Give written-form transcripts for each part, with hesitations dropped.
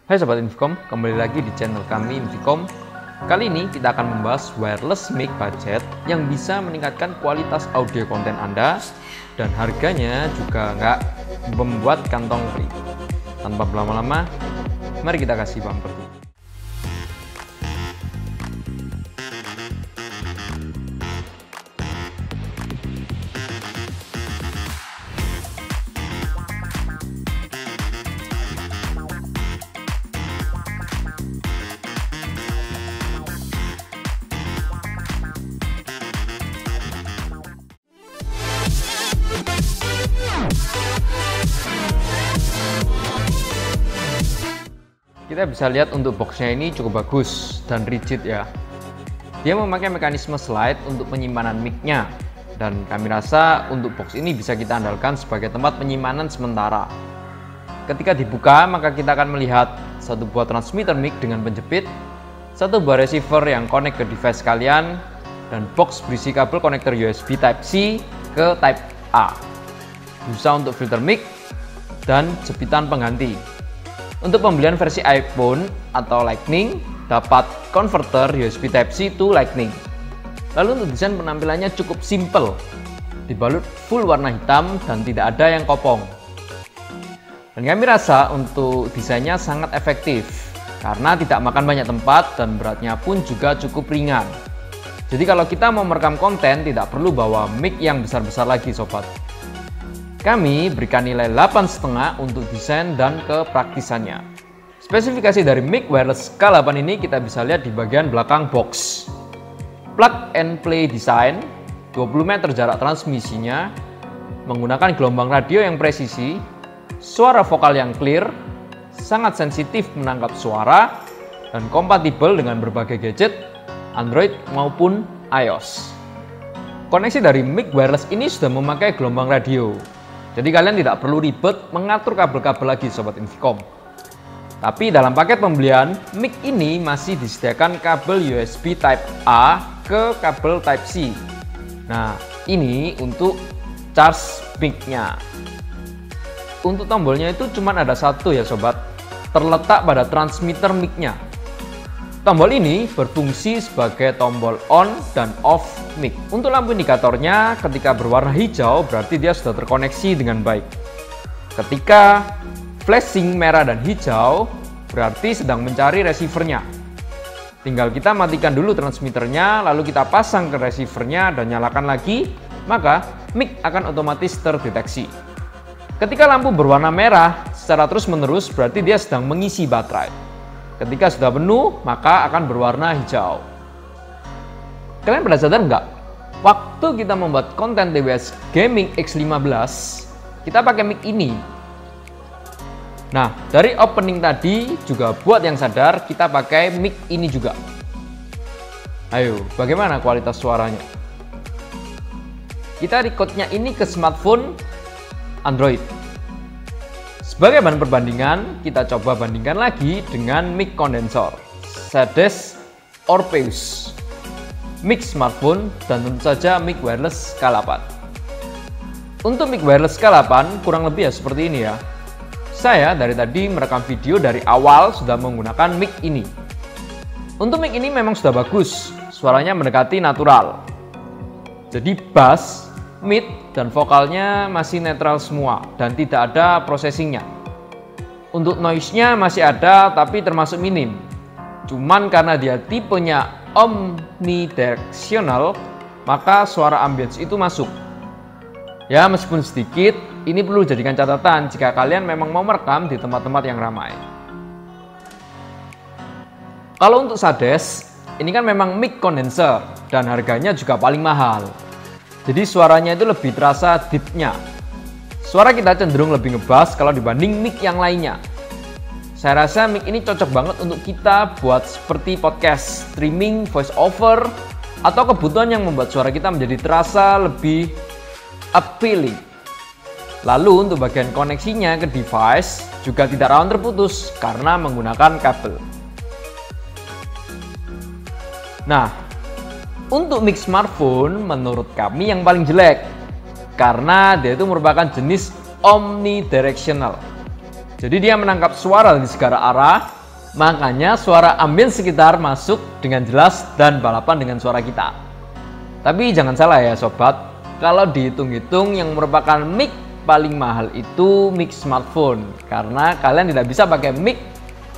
Hai Sobat Inficom, kembali lagi di channel kami Inficom. Kali ini kita akan membahas wireless mic budget yang bisa meningkatkan kualitas audio konten Anda dan harganya juga nggak membuat kantong perih. Tanpa berlama-lama, mari kita kasih bumper dulu. Kita bisa lihat untuk boxnya ini cukup bagus dan rigid ya. Dia memakai mekanisme slide untuk penyimpanan mic-nya, dan kami rasa untuk box ini bisa kita andalkan sebagai tempat penyimpanan sementara. Ketika dibuka, maka kita akan melihat satu buah transmitter mic dengan penjepit, satu buah receiver yang connect ke device kalian, dan box berisi kabel konektor USB Type-C ke Type A. Busa untuk filter mic dan jepitan pengganti. Untuk pembelian versi iPhone atau Lightning, dapat konverter USB Type-C to Lightning. Lalu untuk desain penampilannya cukup simple, dibalut full warna hitam dan tidak ada yang kopong. Dan kami rasa untuk desainnya sangat efektif, karena tidak makan banyak tempat dan beratnya pun juga cukup ringan. Jadi kalau kita mau merekam konten, tidak perlu bawa mic yang besar-besar lagi sobat. Kami berikan nilai 8,5 untuk desain dan kepraktisannya. Spesifikasi dari mic wireless K8 ini kita bisa lihat di bagian belakang box. Plug and play design, 20 meter jarak transmisinya, menggunakan gelombang radio yang presisi, suara vokal yang clear, sangat sensitif menangkap suara, dan kompatibel dengan berbagai gadget, Android maupun iOS. Koneksi dari mic wireless ini sudah memakai gelombang radio. Jadi kalian tidak perlu ribet mengatur kabel-kabel lagi Sobat Inficom. Tapi dalam paket pembelian, mic ini masih disediakan kabel USB Type A ke kabel Type C. Nah, ini untuk charge mic-nya. Untuk tombolnya itu cuma ada satu ya Sobat, terletak pada transmitter mic-nya. Tombol ini berfungsi sebagai tombol on dan off mic. Untuk lampu indikatornya, ketika berwarna hijau berarti dia sudah terkoneksi dengan baik. Ketika flashing merah dan hijau berarti sedang mencari receivernya. Tinggal kita matikan dulu transmitternya, lalu kita pasang ke receivernya dan nyalakan lagi, maka mic akan otomatis terdeteksi. Ketika lampu berwarna merah secara terus-menerus berarti dia sedang mengisi baterai. Ketika sudah penuh, maka akan berwarna hijau. Kalian pernah sadar nggak? Waktu kita membuat konten TWS Gaming X15, kita pakai mic ini. Nah, dari opening tadi juga buat yang sadar, kita pakai mic ini juga. Ayo, bagaimana kualitas suaranya? Kita recordnya ini ke smartphone Android. Sebagai bahan perbandingan, kita coba bandingkan lagi dengan mic kondensor, Sades Orpheus, mic smartphone, dan tentu saja mic wireless K8. Untuk mic wireless K8 kurang lebih ya seperti ini ya. Saya dari tadi merekam video dari awal sudah menggunakan mic ini. Untuk mic ini memang sudah bagus, suaranya mendekati natural. Jadi bass, mid, dan vokalnya masih netral semua dan tidak ada processingnya. Untuk noise-nya masih ada tapi termasuk minim. Cuman karena dia tipenya omnidirectional, maka suara ambience itu masuk. Ya meskipun sedikit, ini perlu jadikan catatan jika kalian memang mau merekam di tempat-tempat yang ramai. Kalau untuk Sades, ini kan memang mic condenser dan harganya juga paling mahal. Jadi suaranya itu lebih terasa deep-nya. Suara kita cenderung lebih ngebass kalau dibanding mic yang lainnya. Saya rasa mic ini cocok banget untuk kita buat seperti podcast, streaming, voice over, atau kebutuhan yang membuat suara kita menjadi terasa lebih appealing. Lalu untuk bagian koneksinya ke device juga tidak rawan terputus karena menggunakan kabel. Nah, untuk mic smartphone menurut kami yang paling jelek karena dia itu merupakan jenis omnidirectional. Jadi dia menangkap suara dari segala arah, makanya suara ambien sekitar masuk dengan jelas dan balapan dengan suara kita. Tapi jangan salah ya sobat, kalau dihitung-hitung yang merupakan mic paling mahal itu mic smartphone, karena kalian tidak bisa pakai mic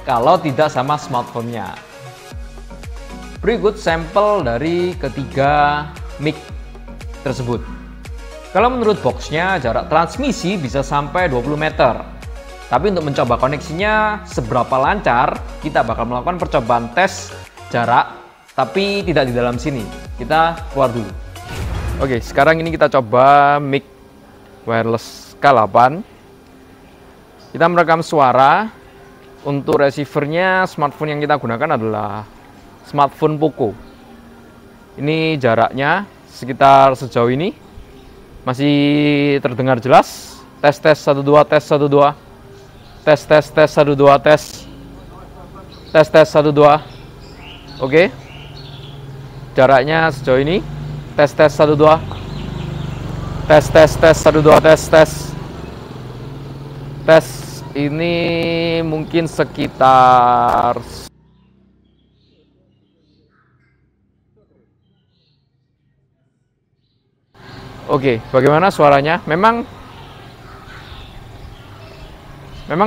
kalau tidak sama smartphone-nya. Berikut sampel dari ketiga mic tersebut. Kalau menurut boxnya jarak transmisi bisa sampai 20 meter. Tapi untuk mencoba koneksinya seberapa lancar, kita bakal melakukan percobaan tes jarak, tapi tidak di dalam sini. Kita keluar dulu. Oke, sekarang ini kita coba mic wireless K8. Kita merekam suara. Untuk receivernya smartphone yang kita gunakan adalah smartphone Poco. Ini jaraknya sekitar sejauh ini masih terdengar jelas. Tes 1 2 tes 1 2. Tes 1 2 tes. Tes 1 2. Oke. Jaraknya sejauh ini. Tes 1 2. Tes 1 2 tes. Tes ini mungkin sekitar Oke, bagaimana suaranya? Memang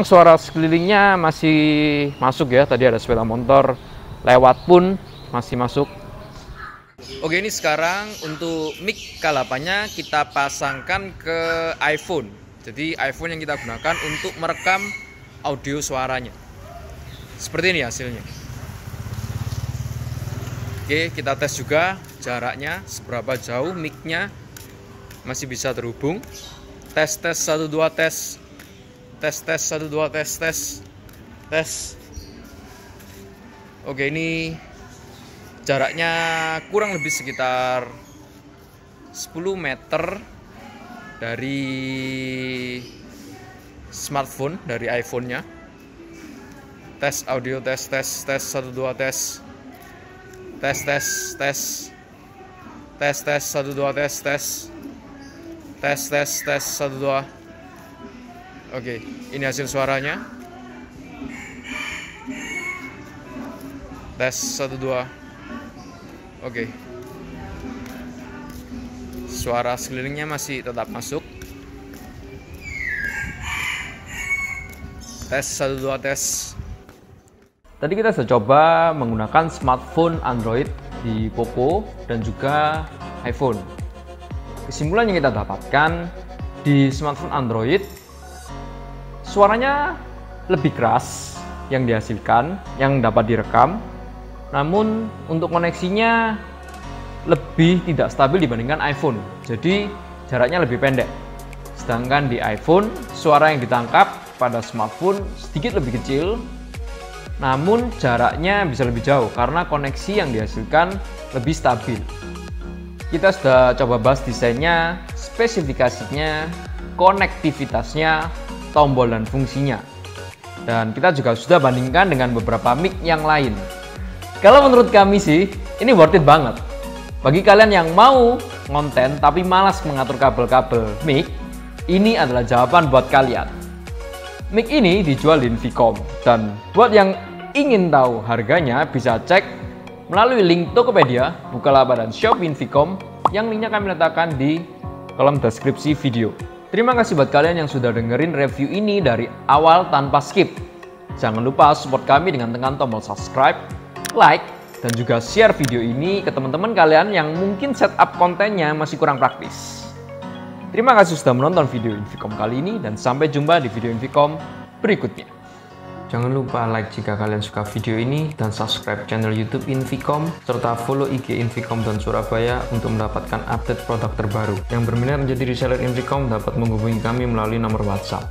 suara sekelilingnya masih masuk ya. Tadi ada sepeda motor lewat pun masih masuk. Oke, ini sekarang untuk mic K8-nya kita pasangkan ke iPhone. Jadi iPhone yang kita gunakan untuk merekam audio suaranya. Seperti ini hasilnya. Oke, kita tes juga jaraknya seberapa jauh mic-nya masih bisa terhubung. Tes 1 2 tes. Tes 1 2 tes. Oke, ini jaraknya kurang lebih sekitar 10 meter dari smartphone, dari iPhone-nya. Tes audio, tes 1 2 tes. Tes 1 2 tes. Tes 1 2. Oke, ini hasil suaranya. Tes 1 2. Oke. Suara sekelilingnya masih tetap masuk. Tes 1 2 tes. Tadi kita sudah coba menggunakan smartphone Android di Poco dan juga iPhone. Kesimpulan yang kita dapatkan di smartphone Android, suaranya lebih keras yang dihasilkan, yang dapat direkam. Namun untuk koneksinya lebih tidak stabil dibandingkan iPhone, jadi jaraknya lebih pendek. Sedangkan di iPhone, suara yang ditangkap pada smartphone sedikit lebih kecil, namun jaraknya bisa lebih jauh karena koneksi yang dihasilkan lebih stabil. Kita sudah coba bahas desainnya, spesifikasinya, konektivitasnya, tombol dan fungsinya. Dan kita juga sudah bandingkan dengan beberapa mic yang lain. Kalau menurut kami sih, ini worth it banget. Bagi kalian yang mau konten tapi malas mengatur kabel-kabel mic, ini adalah jawaban buat kalian. Mic ini dijual di Inficom, dan buat yang ingin tahu harganya bisa cek melalui link Tokopedia, Bukalapak, dan Shopee Inficom yang linknya kami letakkan di kolom deskripsi video. Terima kasih buat kalian yang sudah dengerin review ini dari awal tanpa skip. Jangan lupa support kami dengan tekan tombol subscribe, like, dan juga share video ini ke teman-teman kalian yang mungkin setup kontennya masih kurang praktis. Terima kasih sudah menonton video Inficom kali ini, dan sampai jumpa di video Inficom berikutnya. Jangan lupa like jika kalian suka video ini, dan subscribe channel YouTube Inficom, serta follow IG Inficom dan Surabaya untuk mendapatkan update produk terbaru. Yang berminat menjadi reseller Inficom dapat menghubungi kami melalui nomor WhatsApp